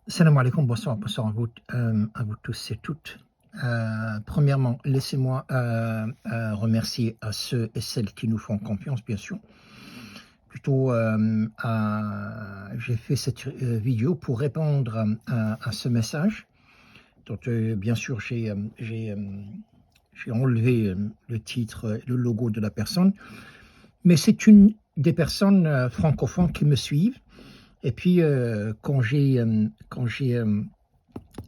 Salam alaikum, bonsoir à vous tous et toutes. Premièrement, laissez-moi remercier à ceux et celles qui nous font confiance, bien sûr. Plutôt, j'ai fait cette vidéo pour répondre à ce message. Donc, bien sûr, j'ai enlevé le titre, le logo de la personne, mais c'est une des personnes francophones qui me suivent. Et puis, quand j'ai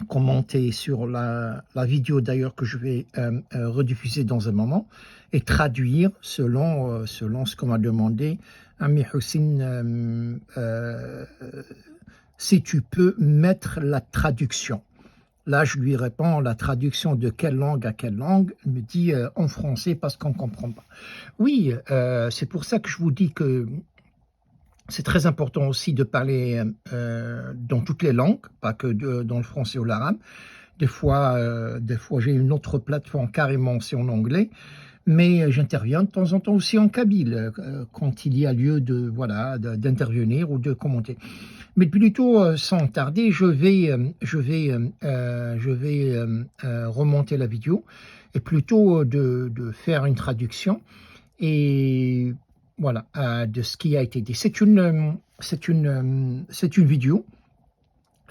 commenter sur la vidéo d'ailleurs que je vais rediffuser dans un moment et traduire selon ce qu'on m'a demandé. Ami Hussein, si tu peux mettre la traduction. Là, je lui réponds, la traduction de quelle langue à quelle langue? Il me dit en français parce qu'on ne comprend pas. Oui, c'est pour ça que je vous dis que c'est très important aussi de parler dans toutes les langues, pas que dans le français ou l'arabe. Des fois j'ai une autre plateforme, carrément c'est en anglais, mais j'interviens de temps en temps aussi en kabyle, quand il y a lieu d'intervenir ou de commenter. Mais plutôt, sans tarder, je vais remonter la vidéo et plutôt de faire une traduction et voilà, de ce qui a été dit. C'est une vidéo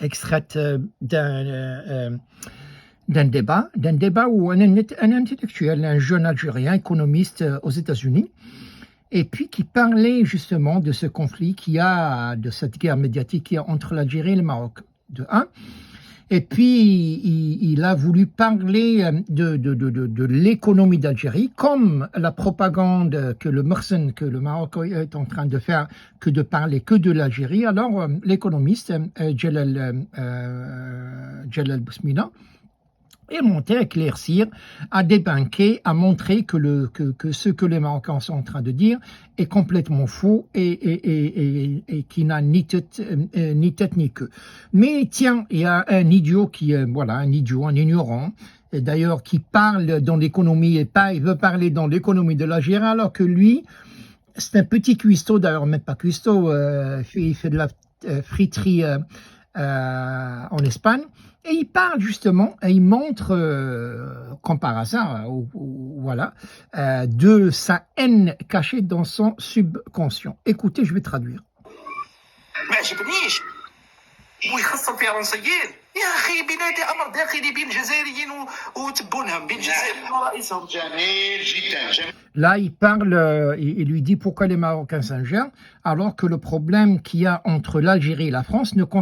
extraite d'un débat où un intellectuel, un jeune Algérien, économiste aux États-Unis, et puis qui parlait justement de ce conflit de cette guerre médiatique qu'il y a entre l'Algérie et le Maroc, de un. Et puis, il a voulu parler de l'économie d'Algérie, comme la propagande que le Maroc est en train de faire, que de parler que de l'Algérie. Alors, l'économiste Djelal Bousmina est monté à éclaircir, à débunker, à montrer que ce que les Marocains sont en train de dire est complètement faux et qui n'a ni tête ni queue. Mais tiens, il y a un idiot un ignorant, d'ailleurs qui parle dans l'économie il veut parler dans l'économie de l'Algérie, alors que lui, c'est un petit cuistot, d'ailleurs même pas cuistot, il fait de la friterie en Espagne, et il parle justement, et il montre, comme par hasard, de sa haine cachée dans son subconscient. Écoutez, je vais traduire. ما عجبنيش ويخصم فيها عنصريين يا اخي بلادي امر داخلي بين جزائريين وتبونهم بين جزائريين ورئيسهم جميل جدا. Là, il parle, il lui dit pourquoi les Marocains s'ingèrent, alors que le problème qu'il y a entre l'Algérie et la France ne concerne